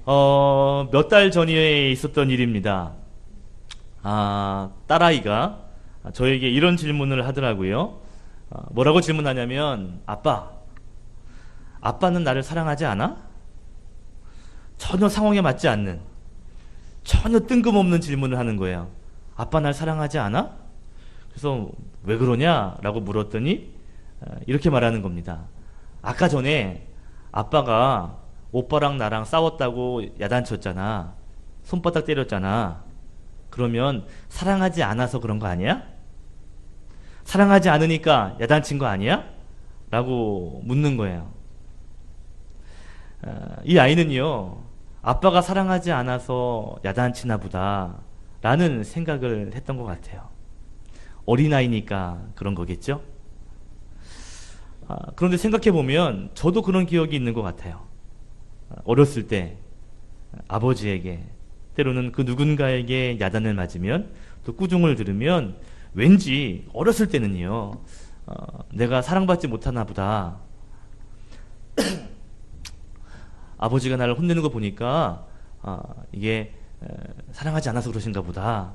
몇 달 전에 있었던 일입니다. 딸아이가 저에게 이런 질문을 하더라고요. 뭐라고 질문하냐면, 아빠는 나를 사랑하지 않아? 전혀 상황에 맞지 않는, 전혀 뜬금없는 질문을 하는 거예요. 아빠 날 사랑하지 않아? 그래서 왜 그러냐? 라고 물었더니 이렇게 말하는 겁니다. 아까 전에 아빠가 오빠랑 나랑 싸웠다고 야단쳤잖아. 손바닥 때렸잖아. 그러면 사랑하지 않아서 그런 거 아니야? 사랑하지 않으니까 야단친 거 아니야? 라고 묻는 거예요. 이 아이는요, 아빠가 사랑하지 않아서 야단치나 보다 라는 생각을 했던 것 같아요. 어린아이니까 그런 거겠죠? 그런데 생각해보면 저도 그런 기억이 있는 것 같아요. 어렸을 때 아버지에게, 때로는 그 누군가에게 야단을 맞으면, 또 꾸중을 들으면 왠지 어렸을 때는요, 내가 사랑받지 못하나 보다, 아버지가 나를 혼내는 거 보니까 이게 사랑하지 않아서 그러신가 보다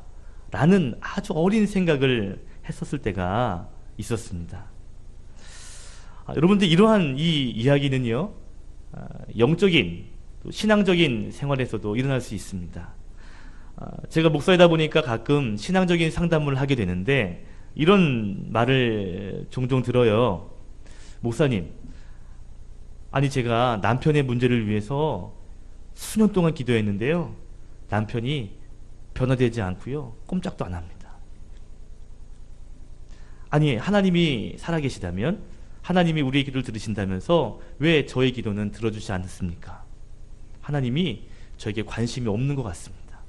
라는 아주 어린 생각을 했었을 때가 있었습니다. 여러분들, 이러한 이 이야기는요, 영적인 또 신앙적인 생활에서도 일어날 수 있습니다. 제가 목사이다 보니까 가끔 신앙적인 상담을 하게 되는데 이런 말을 종종 들어요. 목사님, 아니 제가 남편의 문제를 위해서 수년 동안 기도했는데요, 남편이 변화되지 않고요, 꼼짝도 안 합니다. 아니, 하나님이 살아계시다면, 하나님이 우리의 기도를 들으신다면서 왜 저의 기도는 들어주지 않습니까? 하나님이 저에게 관심이 없는 것 같습니다.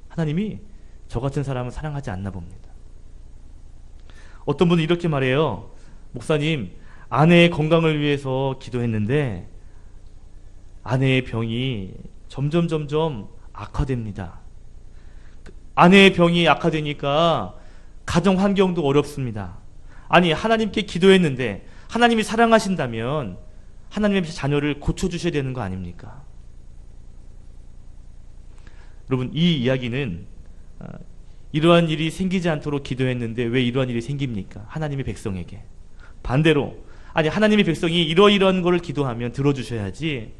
하나님이 저 같은 사람을 사랑하지 않나 봅니다. 어떤 분은 이렇게 말해요. 목사님, 아내의 건강을 위해서 기도했는데 아내의 병이 점점 악화됩니다. 아내의 병이 악화되니까 가정 환경도 어렵습니다. 아니, 하나님께 기도했는데 하나님이 사랑하신다면 하나님의 자녀를 고쳐주셔야 되는 거 아닙니까? 여러분, 이 이야기는 이러한 일이 생기지 않도록 기도했는데 왜 이러한 일이 생깁니까? 하나님의 백성에게. 반대로, 아니, 하나님의 백성이 이러이러한 것을 기도하면 들어주셔야지,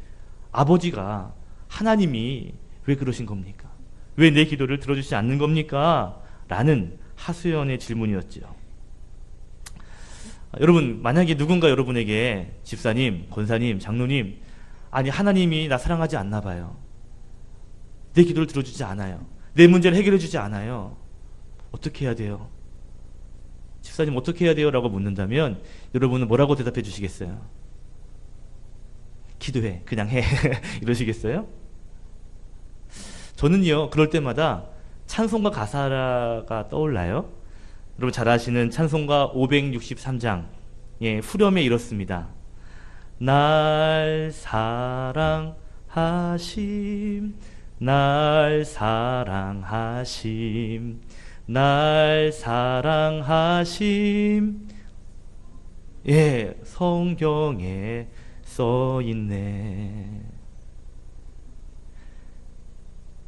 아버지가, 하나님이 왜 그러신 겁니까? 왜 내 기도를 들어주시지 않는 겁니까? 라는 하소연의 질문이었죠. 여러분, 만약에 누군가 여러분에게 집사님, 권사님, 장로님, 아니 하나님이 나 사랑하지 않나 봐요, 내 기도를 들어주지 않아요, 내 문제를 해결해 주지 않아요, 어떻게 해야 돼요? 집사님 어떻게 해야 돼요? 라고 묻는다면 여러분은 뭐라고 대답해 주시겠어요? 기도해, 그냥 해 이러시겠어요? 저는요, 그럴 때마다 찬송가 가사가 떠올라요. 여러분 잘 아시는 찬송가 563장 후렴에 이렇습니다. 날 사랑하심, 날 사랑하심, 날 사랑하심. 예, 성경에 써있네.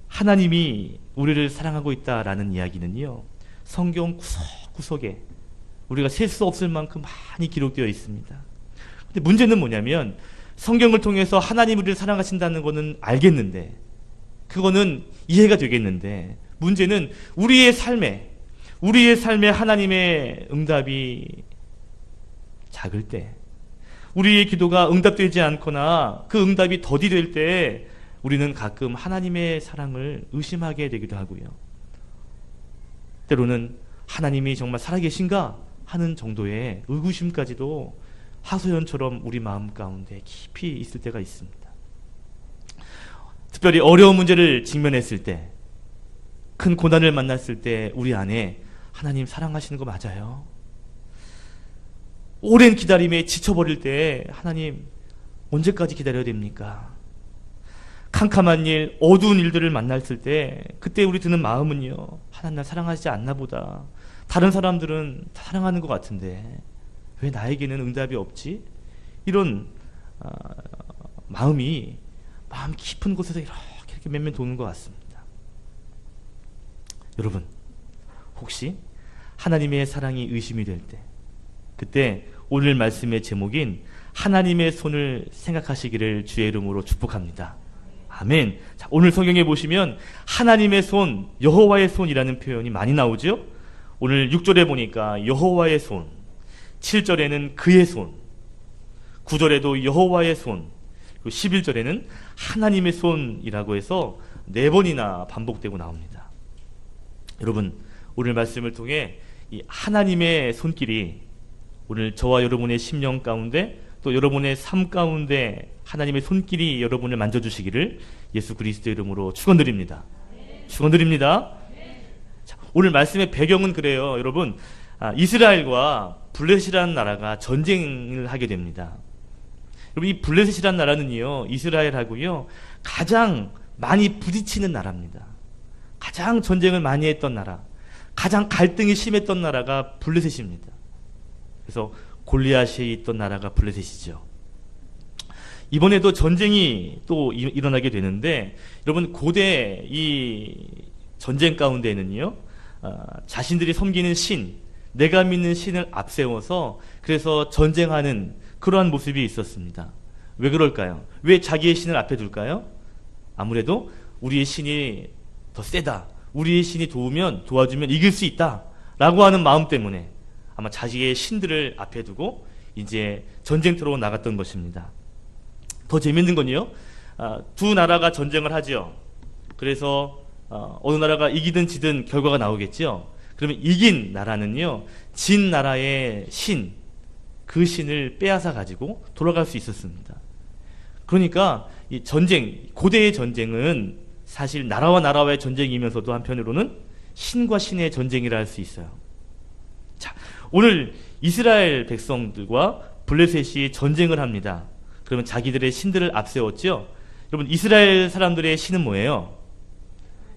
하나님이 우리를 사랑하고 있다라는 이야기는요, 성경 구석구석에 우리가 셀 수 없을 만큼 많이 기록되어 있습니다. 근데 문제는 뭐냐면, 성경을 통해서 하나님 우리를 사랑하신다는 것은 알겠는데, 그거는 이해가 되겠는데, 문제는 우리의 삶에 하나님의 응답이 작을 때, 우리의 기도가 응답되지 않거나 그 응답이 더디될 때 우리는 가끔 하나님의 사랑을 의심하게 되기도 하고요, 때로는 하나님이 정말 살아계신가 하는 정도의 의구심까지도 하소연처럼 우리 마음 가운데 깊이 있을 때가 있습니다. 특별히 어려운 문제를 직면했을 때, 큰 고난을 만났을 때 우리 안에 하나님 사랑하시는 거 맞아요? 오랜 기다림에 지쳐버릴 때 하나님 언제까지 기다려야 됩니까? 캄캄한 일, 어두운 일들을 만났을 때 그때 우리 드는 마음은요, 하나님 나 사랑하지 않나 보다, 다른 사람들은 다 사랑하는 것 같은데 왜 나에게는 응답이 없지? 이런 마음이 마음 깊은 곳에서 이렇게 맴매 도는 것 같습니다. 여러분, 혹시 하나님의 사랑이 의심이 될 때, 그때 오늘 말씀의 제목인 하나님의 손을 생각하시기를 주의 이름으로 축복합니다. 아멘. 자, 오늘 성경에 보시면 하나님의 손, 여호와의 손이라는 표현이 많이 나오죠. 오늘 6절에 보니까 여호와의 손, 7절에는 그의 손, 9절에도 여호와의 손, 그리고 11절에는 하나님의 손이라고 해서 4번이나 반복되고 나옵니다. 여러분, 오늘 말씀을 통해 이 하나님의 손길이 오늘 저와 여러분의 심령 가운데 또 여러분의 삶 가운데 하나님의 손길이 여러분을 만져주시기를 예수 그리스도의 이름으로 축원드립니다. 축원드립니다. 자, 오늘 말씀의 배경은 그래요. 여러분, 이스라엘과 블레셋이라는 나라가 전쟁을 하게 됩니다. 여러분, 이 블레셋이라는 나라는요, 이스라엘하고요 가장 많이 부딪히는 나라입니다. 가장 전쟁을 많이 했던 나라, 가장 갈등이 심했던 나라가 블레셋입니다. 그래서 골리앗이 있던 나라가 블레셋이죠. 이번에도 전쟁이 또 일어나게 되는데, 여러분, 고대 이 전쟁 가운데는요, 자신들이 섬기는 신, 내가 믿는 신을 앞세워서 그래서 전쟁하는 그러한 모습이 있었습니다. 왜 그럴까요? 왜 자기의 신을 앞에 둘까요? 아무래도 우리의 신이 더 세다, 우리의 신이 도와주면 이길 수 있다 라고 하는 마음 때문에 아마 자기의 신들을 앞에 두고 이제 전쟁터로 나갔던 것입니다. 더 재밌는 건요, 두 나라가 전쟁을 하죠. 그래서 어느 나라가 이기든 지든 결과가 나오겠죠. 그러면 이긴 나라는요, 진 나라의 신, 그 신을 빼앗아 가지고 돌아갈 수 있었습니다. 그러니까 이 전쟁, 고대의 전쟁은 사실 나라와 나라와의 전쟁이면서도 한편으로는 신과 신의 전쟁이라 할 수 있어요. 자, 오늘 이스라엘 백성들과 블레셋이 전쟁을 합니다. 그러면 자기들의 신들을 앞세웠죠. 여러분, 이스라엘 사람들의 신은 뭐예요?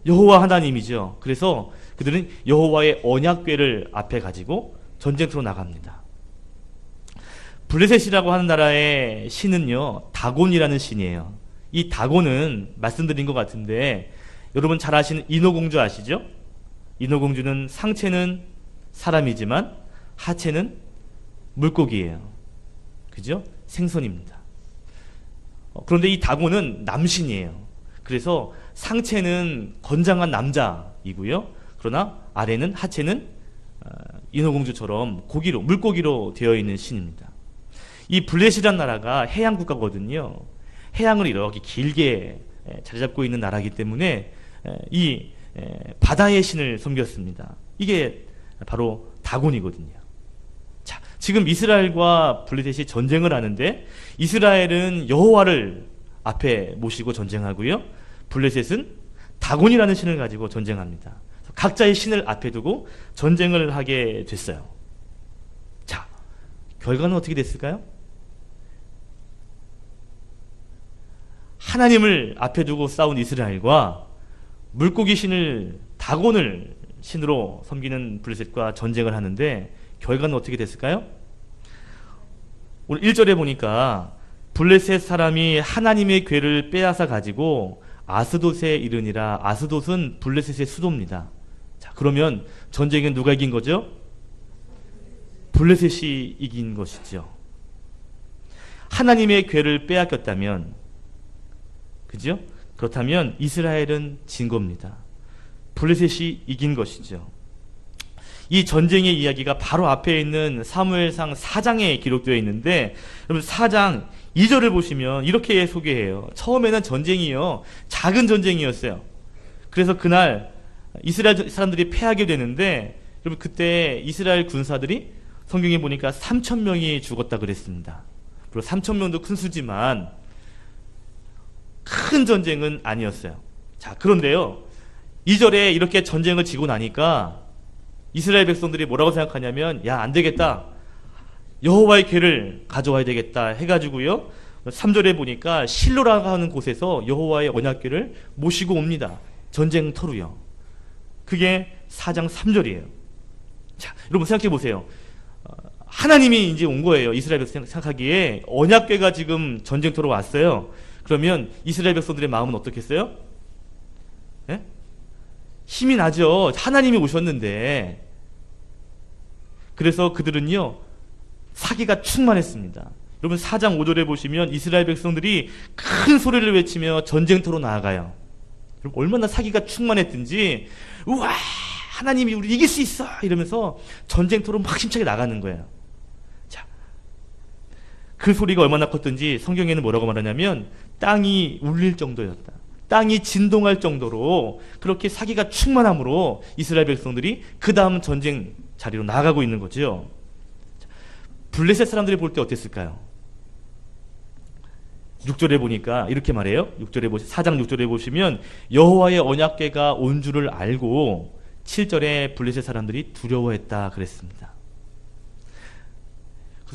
여호와 하나님이죠. 그래서 그들은 여호와의 언약궤를 앞에 가지고 전쟁터로 나갑니다. 블레셋이라고 하는 나라의 신은요, 다곤이라는 신이에요. 이 다곤은 말씀드린 것 같은데, 여러분 잘 아시는 인어공주 아시죠? 인어공주는 상체는 사람이지만 하체는 물고기예요. 그죠? 생선입니다. 그런데 이 다곤은 남신이에요. 그래서 상체는 건장한 남자이고요, 그러나 아래는, 하체는 인어공주처럼 고기로, 물고기로 되어 있는 신입니다. 이 블레셋이라는 나라가 해양 국가거든요. 해양을 이렇게 길게 자리 잡고 있는 나라이기 때문에 이 바다의 신을 섬겼습니다. 이게 바로 다곤이거든요. 자, 지금 이스라엘과 블레셋이 전쟁을 하는데, 이스라엘은 여호와를 앞에 모시고 전쟁하고요, 블레셋은 다곤이라는 신을 가지고 전쟁합니다. 각자의 신을 앞에 두고 전쟁을 하게 됐어요. 자, 결과는 어떻게 됐을까요? 하나님을 앞에 두고 싸운 이스라엘과 물고기 신을, 다곤을 신으로 섬기는 블레셋과 전쟁을 하는데, 결과는 어떻게 됐을까요? 오늘 1절에 보니까 블레셋 사람이 하나님의 궤를 빼앗아 가지고 아스돗에 이르니라. 아스돗은 블레셋의 수도입니다. 자, 그러면 전쟁은 누가 이긴 거죠? 블레셋이 이긴 것이죠. 하나님의 궤를 빼앗겼다면, 그죠? 그렇다면 이스라엘은 진 겁니다. 블레셋이 이긴 것이죠. 이 전쟁의 이야기가 바로 앞에 있는 사무엘상 4장에 기록되어 있는데, 여러분 4장 2절을 보시면 이렇게 소개해요. 처음에는 전쟁이요, 작은 전쟁이었어요. 그래서 그날 이스라엘 사람들이 패하게 되는데, 여러분 그때 이스라엘 군사들이 성경에 보니까 3,000명이 죽었다 그랬습니다. 물론 3,000명도 큰 수지만 큰 전쟁은 아니었어요. 자, 그런데요, 2절에 이렇게 전쟁을 지고 나니까 이스라엘 백성들이 뭐라고 생각하냐면, 야, 안 되겠다, 여호와의 궤를 가져와야 되겠다 해가지고요, 3절에 보니까 실로라고 하는 곳에서 여호와의 언약궤를 모시고 옵니다. 전쟁터로요. 그게 4장 3절이에요. 자, 여러분 생각해 보세요. 하나님이 이제 온 거예요. 이스라엘 백성 생각하기에 언약궤가 지금 전쟁터로 왔어요. 그러면 이스라엘 백성들의 마음은 어떻겠어요? 예? 힘이 나죠. 하나님이 오셨는데. 그래서 그들은요, 사기가 충만했습니다. 여러분 4장 5절에 보시면 이스라엘 백성들이 큰 소리를 외치며 전쟁터로 나아가요. 여러분 얼마나 사기가 충만했든지 우와 하나님이 우리 이길 수 있어 이러면서 전쟁터로 막 힘차게 나가는 거예요. 자, 그 소리가 얼마나 컸든지 성경에는 뭐라고 말하냐면 땅이 울릴 정도였다. 땅이 진동할 정도로 그렇게 사기가 충만함으로 이스라엘 백성들이 그 다음 전쟁 자리로 나아가고 있는 거죠. 블레셋 사람들이 볼 때 어땠을까요? 6절에 보니까 이렇게 말해요. 4장 6절에 보시면 여호와의 언약궤가 온 줄을 알고 7절에 블레셋 사람들이 두려워했다 그랬습니다.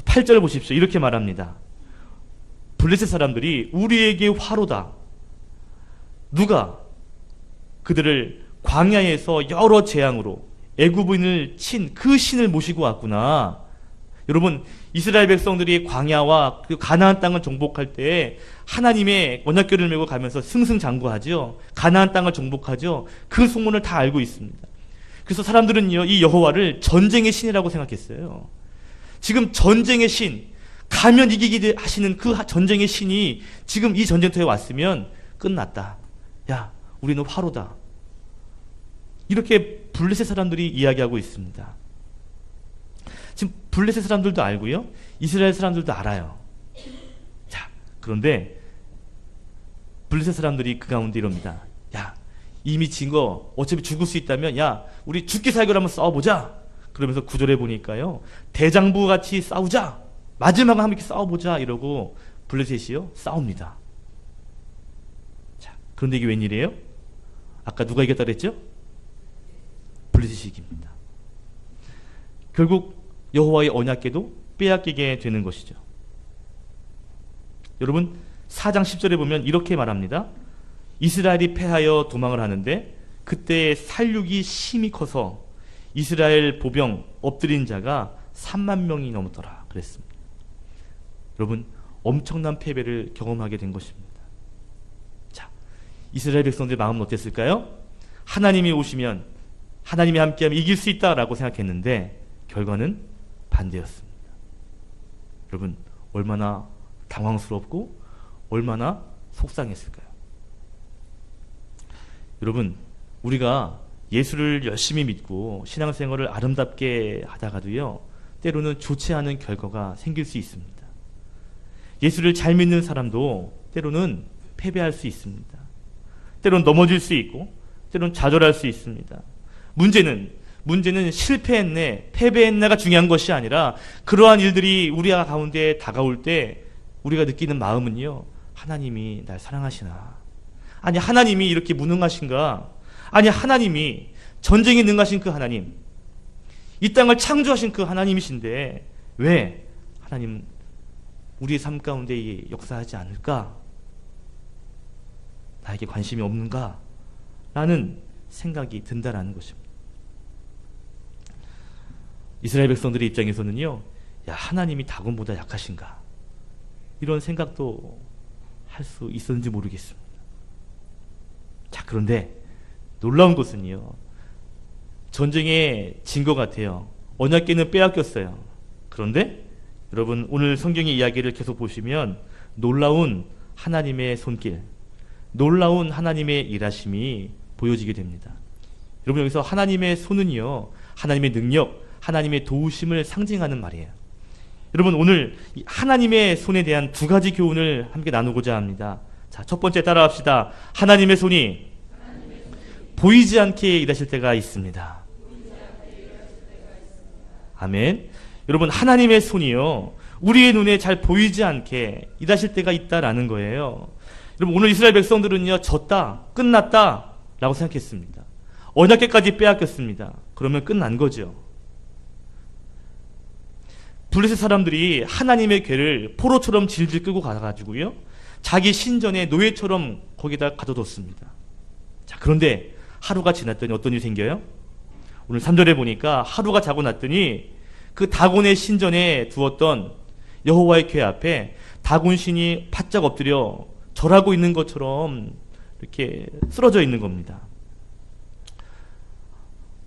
8절을 보십시오. 이렇게 말합니다. 블레셋 사람들이 우리에게 화로다. 누가 그들을 광야에서 여러 재앙으로 애굽인을 친 그 신을 모시고 왔구나. 여러분 이스라엘 백성들이 광야와 그 가나안 땅을 정복할 때 하나님의 언약궤를 메고 가면서 승승장구하죠. 가나안 땅을 정복하죠. 그 소문을 다 알고 있습니다. 그래서 사람들은요 이 여호와를 전쟁의 신이라고 생각했어요. 지금 전쟁의 신, 가면 이기기 하시는 그 전쟁의 신이 지금 이 전쟁터에 왔으면 끝났다. 야, 우리는 화로다. 이렇게 블레셋 사람들이 이야기하고 있습니다. 지금 블레셋 사람들도 알고요. 이스라엘 사람들도 알아요. 자, 그런데 블레셋 사람들이 그 가운데 이럽니다. 야, 이미 진 거 어차피 죽을 수 있다면 야, 우리 죽기 살기로 한번 싸워보자. 그러면서 9절에 보니까요. 대장부 같이 싸우자. 마지막에 함께 싸워보자. 이러고 블레셋이요. 싸웁니다. 자, 그런데 이게 웬일이에요? 아까 누가 이겼다 그랬죠? 블레셋이 이깁니다. 결국 여호와의 언약궤도 빼앗기게 되는 것이죠. 여러분 4장 10절에 보면 이렇게 말합니다. 이스라엘이 패하여 도망을 하는데 그때 살육이 심히 커서 이스라엘 보병 엎드린 자가 3만 명이 넘더라 그랬습니다. 여러분 엄청난 패배를 경험하게 된 것입니다. 자, 이스라엘 백성들의 마음은 어땠을까요? 하나님이 오시면 하나님이 함께하면 이길 수 있다라고 생각했는데 결과는 반대였습니다. 여러분 얼마나 당황스럽고 얼마나 속상했을까요? 여러분 우리가 예수를 열심히 믿고 신앙생활을 아름답게 하다가도요 때로는 좋지 않은 결과가 생길 수 있습니다. 예수를 잘 믿는 사람도 때로는 패배할 수 있습니다. 때로는 넘어질 수 있고 때로는 좌절할 수 있습니다. 문제는 실패했네, 패배했네가 중요한 것이 아니라 그러한 일들이 우리 가운데 다가올 때 우리가 느끼는 마음은요, 하나님이 날 사랑하시나? 아니, 하나님이 이렇게 무능하신가? 아니, 하나님이 전쟁에 능하신 그 하나님, 이 땅을 창조하신 그 하나님이신데 왜 하나님 우리의 삶 가운데 역사하지 않을까? 나에게 관심이 없는가? 라는 생각이 든다라는 것입니다. 이스라엘 백성들의 입장에서는요, 야, 하나님이 다곤보다 약하신가? 이런 생각도 할 수 있었는지 모르겠습니다. 자, 그런데 놀라운 것은요, 전쟁에 진 것 같아요. 언약궤는 빼앗겼어요. 그런데 여러분 오늘 성경의 이야기를 계속 보시면 놀라운 하나님의 손길, 놀라운 하나님의 일하심이 보여지게 됩니다. 여러분 여기서 하나님의 손은요, 하나님의 능력, 하나님의 도우심을 상징하는 말이에요. 여러분 오늘 하나님의 손에 대한 두 가지 교훈을 함께 나누고자 합니다. 자, 첫 번째 따라합시다. 하나님의 손이 보이지 않게 일하실 때가 있습니다. 아멘. 여러분 하나님의 손이요, 우리의 눈에 잘 보이지 않게 일하실 때가 있다라는 거예요. 여러분 오늘 이스라엘 백성들은요, 졌다, 끝났다 라고 생각했습니다. 언약궤까지 빼앗겼습니다. 그러면 끝난 거죠. 블레셋 사람들이 하나님의 궤를 포로처럼 질질 끌고 가가지고요, 자기 신전의 노예처럼 거기다 가둬뒀습니다. 자, 그런데 하루가 지났더니 어떤 일이 생겨요? 오늘 3절에 보니까 하루가 자고 났더니 그 다곤의 신전에 두었던 여호와의 궤 앞에 다곤 신이 바짝 엎드려 절하고 있는 것처럼 이렇게 쓰러져 있는 겁니다.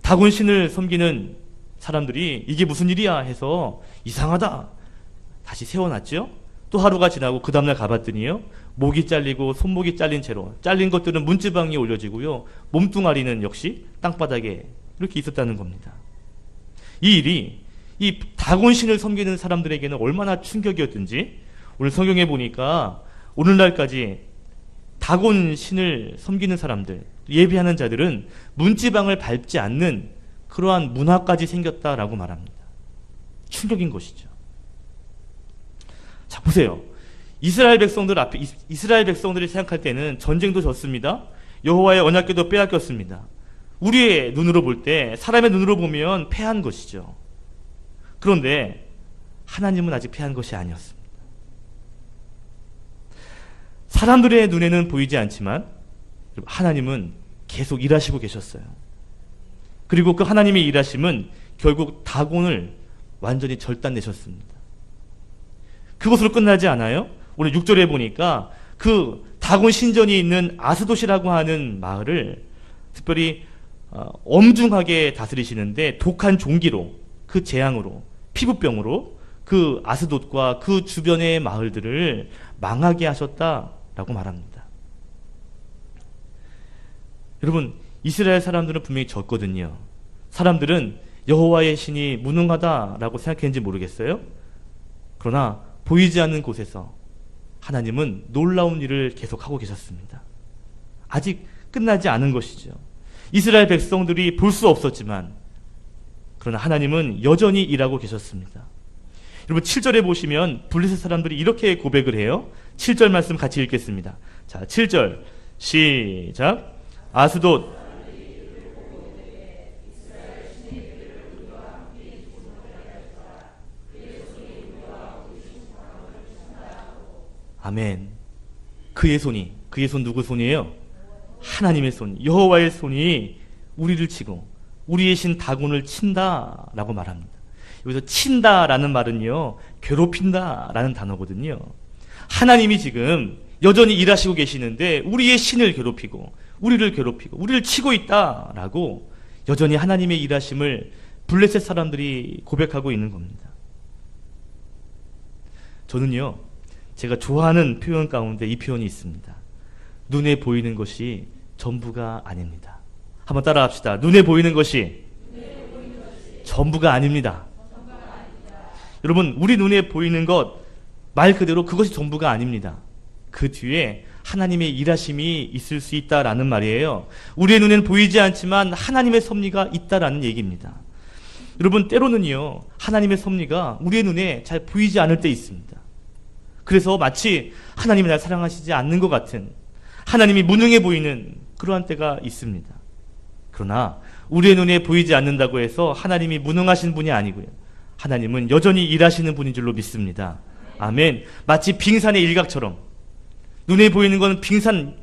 다곤 신을 섬기는 사람들이 이게 무슨 일이야 해서 이상하다 다시 세워놨죠. 또 하루가 지나고 그 다음날 가봤더니요, 목이 잘리고 손목이 잘린 채로, 잘린 것들은 문지방에 올려지고요, 몸뚱아리는 역시 땅바닥에 이렇게 있었다는 겁니다. 이 일이 이 다곤 신을 섬기는 사람들에게는 얼마나 충격이었든지 오늘 성경에 보니까 오늘날까지 다곤 신을 섬기는 사람들, 예배하는 자들은 문지방을 밟지 않는 그러한 문화까지 생겼다라고 말합니다. 충격인 것이죠. 자, 보세요. 이스라엘 백성들이 생각할 때는 전쟁도 졌습니다. 여호와의 언약궤도 빼앗겼습니다. 우리의 눈으로 볼 때, 사람의 눈으로 보면 패한 것이죠. 그런데 하나님은 아직 패한 것이 아니었습니다. 사람들의 눈에는 보이지 않지만 하나님은 계속 일하시고 계셨어요. 그리고 그 하나님의 일하심은 결국 다곤을 완전히 절단내셨습니다. 그것으로 끝나지 않아요. 오늘 6절에 보니까 그 다곤 신전이 있는 아스돗이라고 하는 마을을 특별히 엄중하게 다스리시는데 독한 종기로, 그 재앙으로, 피부병으로 그 아스돗과 그 주변의 마을들을 망하게 하셨다라고 말합니다. 여러분, 이스라엘 사람들은 분명히 졌거든요. 사람들은 여호와의 신이 무능하다라고 생각했는지 모르겠어요. 그러나 보이지 않는 곳에서 하나님은 놀라운 일을 계속하고 계셨습니다. 아직 끝나지 않은 것이죠. 이스라엘 백성들이 볼 수 없었지만 그러나 하나님은 여전히 일하고 계셨습니다. 여러분, 7절에 보시면 블레셋 사람들이 이렇게 고백을 해요. 7절 말씀 같이 읽겠습니다. 자, 7절 시작. 아스돗 아멘. 그의 손 누구 손이에요? 하나님의 손, 여호와의 손이 우리를 치고 우리의 신 다곤을 친다라고 말합니다. 여기서 친다라는 말은요, 괴롭힌다라는 단어거든요. 하나님이 지금 여전히 일하시고 계시는데 우리의 신을 괴롭히고 우리를 치고 있다라고 여전히 하나님의 일하심을 블레셋 사람들이 고백하고 있는 겁니다. 저는요, 제가 좋아하는 표현 가운데 이 표현이 있습니다. 눈에 보이는 것이 전부가 아닙니다. 한번 따라합시다. 눈에 보이는 것이 전부가 아닙니다. 여러분, 우리 눈에 보이는 것, 말 그대로 그것이 전부가 아닙니다. 그 뒤에 하나님의 일하심이 있을 수 있다라는 말이에요. 우리의 눈에는 보이지 않지만 하나님의 섭리가 있다라는 얘기입니다. 여러분, 때로는요, 하나님의 섭리가 우리의 눈에 잘 보이지 않을 때 있습니다. 그래서 마치 하나님이 날 사랑하시지 않는 것 같은, 하나님이 무능해 보이는 그러한 때가 있습니다. 그러나 우리의 눈에 보이지 않는다고 해서 하나님이 무능하신 분이 아니고요, 하나님은 여전히 일하시는 분인 줄로 믿습니다. 아멘. 마치 빙산의 일각처럼 눈에 보이는 건 빙산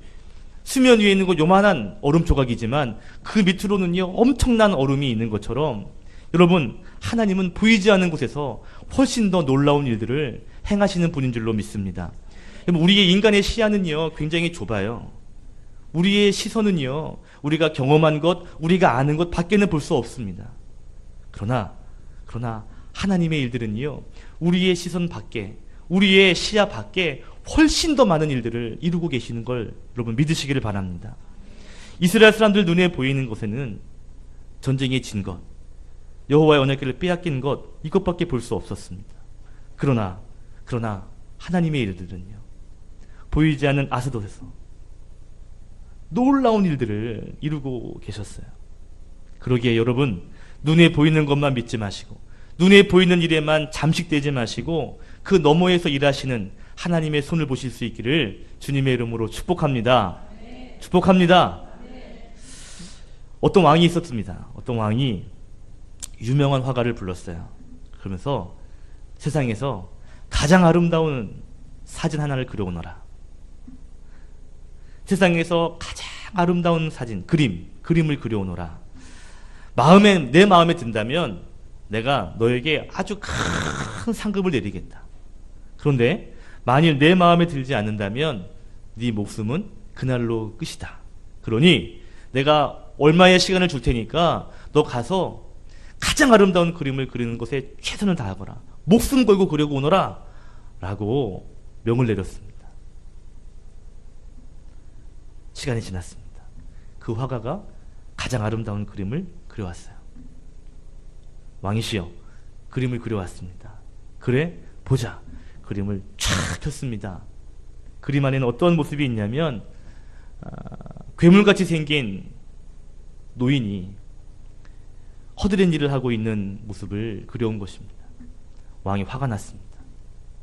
수면 위에 있는 거 요만한 얼음 조각이지만 그 밑으로는요, 엄청난 얼음이 있는 것처럼 여러분, 하나님은 보이지 않는 곳에서 훨씬 더 놀라운 일들을 행하시는 분인 줄로 믿습니다. 우리의 인간의 시야는요, 굉장히 좁아요. 우리의 시선은요, 우리가 경험한 것, 우리가 아는 것 밖에는 볼 수 없습니다. 그러나 하나님의 일들은요, 우리의 시선 밖에, 우리의 시야 밖에 훨씬 더 많은 일들을 이루고 계시는 걸 여러분 믿으시기를 바랍니다. 이스라엘 사람들 눈에 보이는 것에는 전쟁에 진 것, 여호와의 언약궤를 빼앗긴 것, 이것밖에 볼 수 없었습니다. 그러나 하나님의 일들은요, 보이지 않는 아스돗에서 놀라운 일들을 이루고 계셨어요. 그러기에 여러분, 눈에 보이는 것만 믿지 마시고, 눈에 보이는 일에만 잠식되지 마시고, 그 너머에서 일하시는 하나님의 손을 보실 수 있기를 주님의 이름으로 축복합니다. 축복합니다. 어떤 왕이 있었습니다. 어떤 왕이 유명한 화가를 불렀어요. 그러면서 세상에서 가장 아름다운 사진 하나를 그려오너라. 세상에서 가장 아름다운 사진, 그림을 그려오너라. 내 마음에 든다면 내가 너에게 아주 큰 상급을 내리겠다. 그런데 만일 내 마음에 들지 않는다면 네 목숨은 그날로 끝이다. 그러니 내가 얼마의 시간을 줄 테니까 너 가서 가장 아름다운 그림을 그리는 것에 최선을 다하거라. 목숨 걸고 그려고 오너라. 라고 명을 내렸습니다. 시간이 지났습니다. 그 화가가 가장 아름다운 그림을 그려왔어요. 왕이시여, 그림을 그려왔습니다. 그래, 보자. 그림을 촥 켰습니다. 그림 안에는 어떤 모습이 있냐면 괴물같이 생긴 노인이 허드렛 일을 하고 있는 모습을 그려온 것입니다. 왕이 화가 났습니다.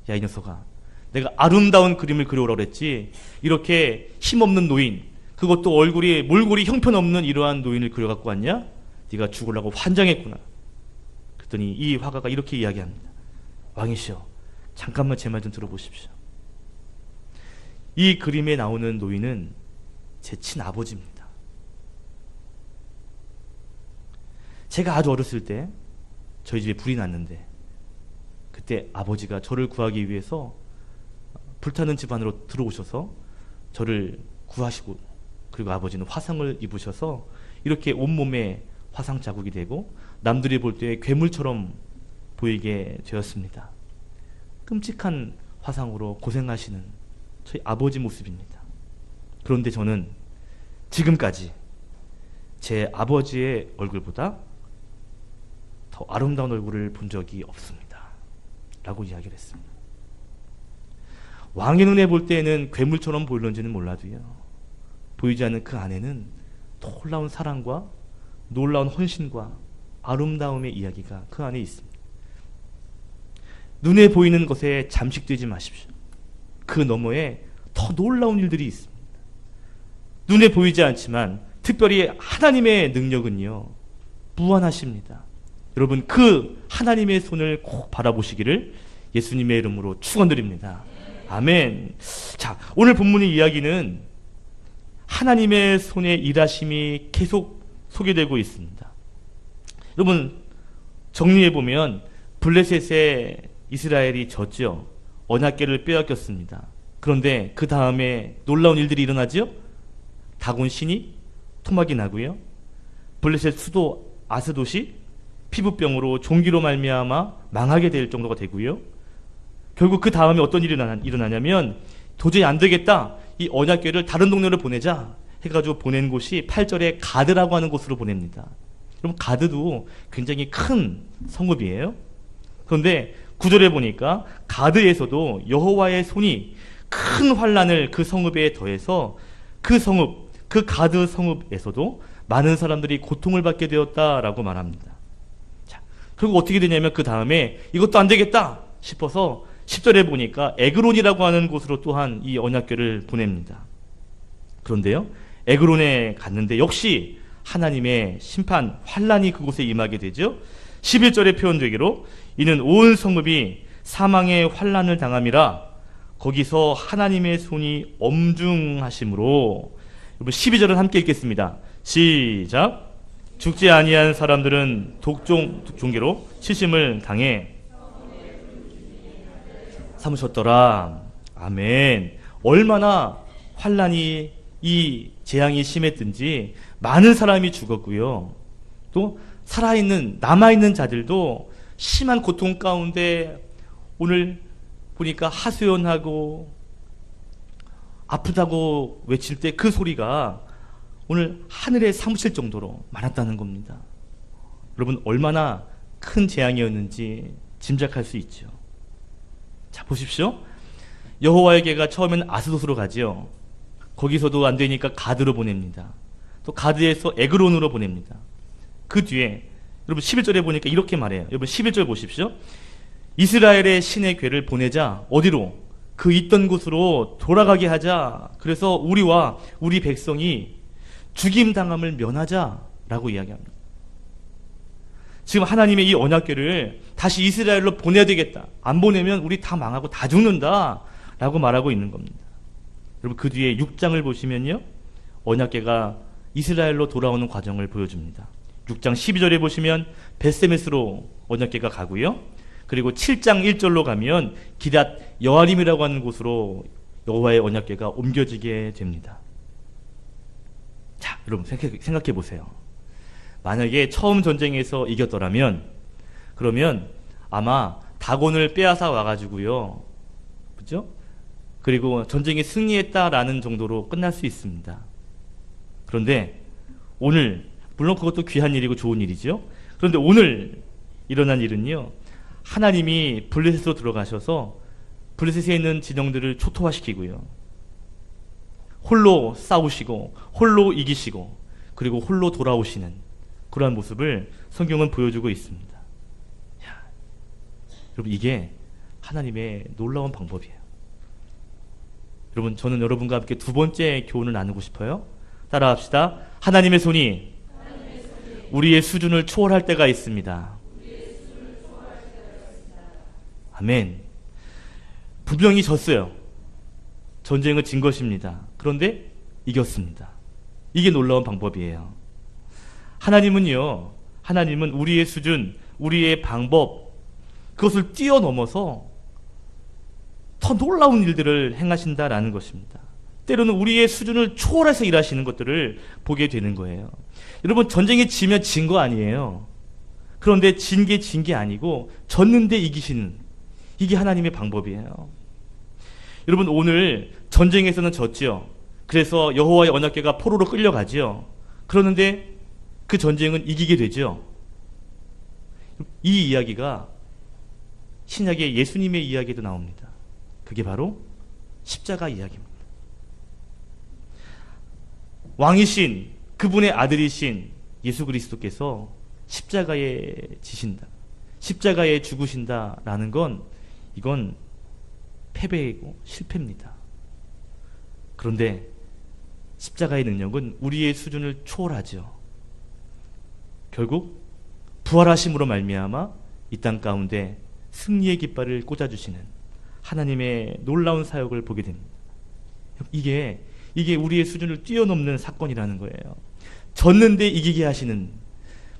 야, 이 녀석아, 내가 아름다운 그림을 그려오라고 그랬지, 이렇게 힘없는 노인, 그것도 얼굴이 몰골이 형편없는 이러한 노인을 그려갖고 왔냐? 네가 죽으려고 환장했구나. 그랬더니 이 화가가 이렇게 이야기합니다. 왕이시여, 잠깐만 제 말 좀 들어보십시오. 이 그림에 나오는 노인은 제 친아버지입니다. 제가 아주 어렸을 때 저희 집에 불이 났는데 그때 아버지가 저를 구하기 위해서 불타는 집 안으로 들어오셔서 저를 구하시고, 그리고 아버지는 화상을 입으셔서 이렇게 온몸에 화상 자국이 되고 남들이 볼 때 괴물처럼 보이게 되었습니다. 끔찍한 화상으로 고생하시는 저희 아버지 모습입니다. 그런데 저는 지금까지 제 아버지의 얼굴보다 더 아름다운 얼굴을 본 적이 없습니다. 라고 이야기를 했습니다. 왕의 눈에 볼 때에는 괴물처럼 보일런지는 몰라도요, 보이지 않는 그 안에는 놀라운 사랑과 놀라운 헌신과 아름다움의 이야기가 그 안에 있습니다. 눈에 보이는 것에 잠식되지 마십시오. 그 너머에 더 놀라운 일들이 있습니다. 눈에 보이지 않지만 특별히 하나님의 능력은요, 무한하십니다. 여러분, 그 하나님의 손을 꼭 바라보시기를 예수님의 이름으로 축원드립니다. 아멘. 자, 오늘 본문의 이야기는 하나님의 손의 일하심이 계속 소개되고 있습니다. 여러분, 정리해보면 블레셋에 이스라엘이 졌죠. 언약궤를 빼앗겼습니다. 그런데 그 다음에 놀라운 일들이 일어나죠. 다곤 신이 토막이 나고요, 블레셋 수도 아스돗이 피부병으로 종기로 말미암아 망하게 될 정도가 되고요, 결국 그 다음에 어떤 일이 일어나냐면 도저히 안 되겠다, 이 언약궤를 다른 동네로 보내자 해가지고 보낸 곳이 8절에 가드라고 하는 곳으로 보냅니다. 여러분, 가드도 굉장히 큰 성읍이에요. 그런데 9절에 보니까 가드에서도 여호와의 손이 큰 환난을 그 성읍에 더해서 그 성읍, 그 가드 성읍에서도 많은 사람들이 고통을 받게 되었다라고 말합니다. 자, 그리고 어떻게 되냐면 그 다음에 이것도 안 되겠다 싶어서 10절에 보니까 에그론이라고 하는 곳으로 또한 이 언약궤를 보냅니다. 그런데요, 에그론에 갔는데 역시 하나님의 심판, 환난이 그곳에 임하게 되죠. 11절에 표현되기로 이는 온 성읍이 사망의 환난을 당함이라, 거기서 하나님의 손이 엄중하심으로. 여러분, 12절은 함께 읽겠습니다. 시작. 죽지 아니한 사람들은 종계로 치심을 당해 삼으셨더라. 아멘. 얼마나 환난이, 이 재앙이 심했든지 많은 사람이 죽었고요, 또 살아있는 남아있는 자들도 심한 고통 가운데 오늘 보니까 하소연하고 아프다고 외칠 때 그 소리가 오늘 하늘에 사무칠 정도로 많았다는 겁니다. 여러분, 얼마나 큰 재앙이었는지 짐작할 수 있죠. 자, 보십시오. 여호와의 궤가 처음엔 아스돗으로 가지요. 거기서도 안 되니까 가드로 보냅니다. 또 가드에서 에그론으로 보냅니다. 그 뒤에 여러분 11절에 보니까 이렇게 말해요. 여러분 11절 보십시오. 이스라엘의 신의 궤를 보내자. 어디로? 그 있던 곳으로 돌아가게 하자. 그래서 우리와 우리 백성이 죽임당함을 면하자라고 이야기합니다. 지금 하나님의 이 언약궤를 다시 이스라엘로 보내야 되겠다, 안 보내면 우리 다 망하고 다 죽는다 라고 말하고 있는 겁니다. 여러분, 그 뒤에 6장을 보시면요, 언약궤가 이스라엘로 돌아오는 과정을 보여줍니다. 6장 12절에 보시면 벳세메스로 언약궤가 가고요, 그리고 7장 1절로 가면 기랏 여아림이라고 하는 곳으로 여호와의 언약궤가 옮겨지게 됩니다. 자, 여러분 생각해 보세요. 만약에 처음 전쟁에서 이겼더라면 그러면 아마 다곤을 빼앗아 와가지고요, 그죠? 그리고 전쟁에 승리했다라는 정도로 끝날 수 있습니다. 그런데 오늘, 물론 그것도 귀한 일이고 좋은 일이죠. 그런데 오늘 일어난 일은요, 하나님이 블레셋으로 들어가셔서 블레셋에 있는 진영들을 초토화시키고요, 홀로 싸우시고 홀로 이기시고 그리고 홀로 돌아오시는 그러한 모습을 성경은 보여주고 있습니다. 야, 여러분, 이게 하나님의 놀라운 방법이에요. 여러분, 저는 여러분과 함께 두 번째 교훈을 나누고 싶어요. 따라합시다. 하나님의 손이 우리의 수준을 초월할 때가 있습니다. 아멘. 분명히 졌어요. 전쟁을 진 것입니다. 그런데 이겼습니다. 이게 놀라운 방법이에요. 하나님은 우리의 수준, 우리의 방법, 그것을 뛰어넘어서 더 놀라운 일들을 행하신다라는 것입니다. 때로는 우리의 수준을 초월해서 일하시는 것들을 보게 되는 거예요. 여러분, 전쟁에 지면 진 거 아니에요. 그런데 진 게 아니고 졌는데 이기시는, 이게 하나님의 방법이에요. 여러분, 오늘 전쟁에서는 졌지요. 그래서 여호와의 언약궤가 포로로 끌려가지요. 그러는데 그 전쟁은 이기게 되죠. 이 이야기가 신약의 예수님의 이야기도 나옵니다. 그게 바로 십자가 이야기입니다. 왕이신 그분의 아들이신 예수 그리스도께서 십자가에 지신다, 십자가에 죽으신다라는 건, 이건 패배이고 실패입니다. 그런데 십자가의 능력은 우리의 수준을 초월하죠. 결국 부활하심으로 말미암아 이 땅 가운데 승리의 깃발을 꽂아주시는 하나님의 놀라운 사역을 보게 됩니다. 이게 우리의 수준을 뛰어넘는 사건이라는 거예요. 졌는데 이기게 하시는,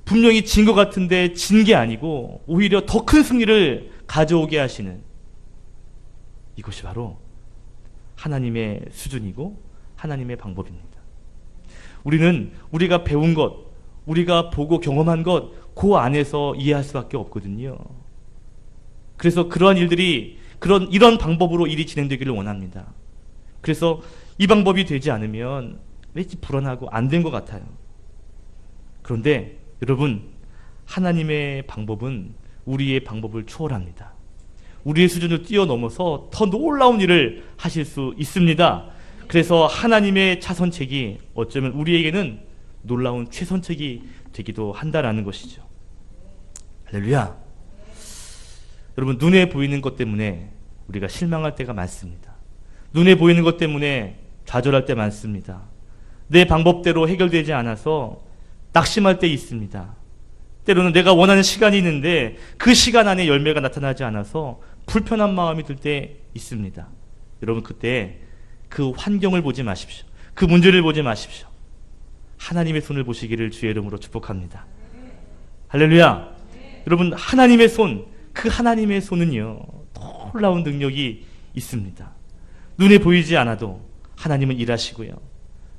분명히 진 것 같은데 진 게 아니고 오히려 더 큰 승리를 가져오게 하시는, 이것이 바로 하나님의 수준이고 하나님의 방법입니다. 우리는 우리가 배운 것, 우리가 보고 경험한 것, 그 안에서 이해할 수밖에 없거든요. 그래서 그러한 일들이 이런 방법으로 일이 진행되기를 원합니다. 그래서 이 방법이 되지 않으면 왠지 불안하고 안 된 것 같아요. 그런데 여러분, 하나님의 방법은 우리의 방법을 초월합니다. 우리의 수준을 뛰어넘어서 더 놀라운 일을 하실 수 있습니다. 그래서 하나님의 차선책이 어쩌면 우리에게는 놀라운 최선책이 되기도 한다라는 것이죠. 할렐루야. 여러분, 눈에 보이는 것 때문에 우리가 실망할 때가 많습니다. 눈에 보이는 것 때문에 좌절할 때 많습니다. 내 방법대로 해결되지 않아서 낙심할 때 있습니다. 때로는 내가 원하는 시간이 있는데 그 시간 안에 열매가 나타나지 않아서 불편한 마음이 들 때 있습니다. 여러분, 그때 그 환경을 보지 마십시오. 그 문제를 보지 마십시오. 하나님의 손을 보시기를 주의 이름으로 축복합니다. 할렐루야. 여러분, 하나님의 손, 그 하나님의 손은요, 놀라운 능력이 있습니다. 눈에 보이지 않아도 하나님은 일하시고요,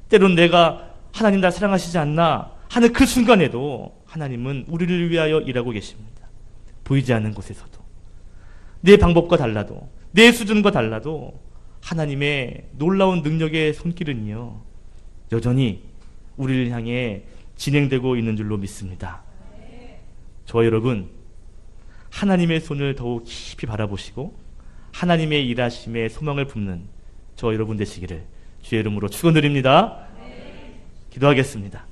때로는 내가 하나님 날 사랑하시지 않나 하는 그 순간에도 하나님은 우리를 위하여 일하고 계십니다. 보이지 않는 곳에서도, 내 방법과 달라도, 내 수준과 달라도 하나님의 놀라운 능력의 손길은요, 여전히 우리를 향해 진행되고 있는 줄로 믿습니다. 저와 여러분, 하나님의 손을 더욱 깊이 바라보시고 하나님의 일하심에 소망을 품는 저와 여러분 되시기를 주의 이름으로 축원드립니다. 기도하겠습니다.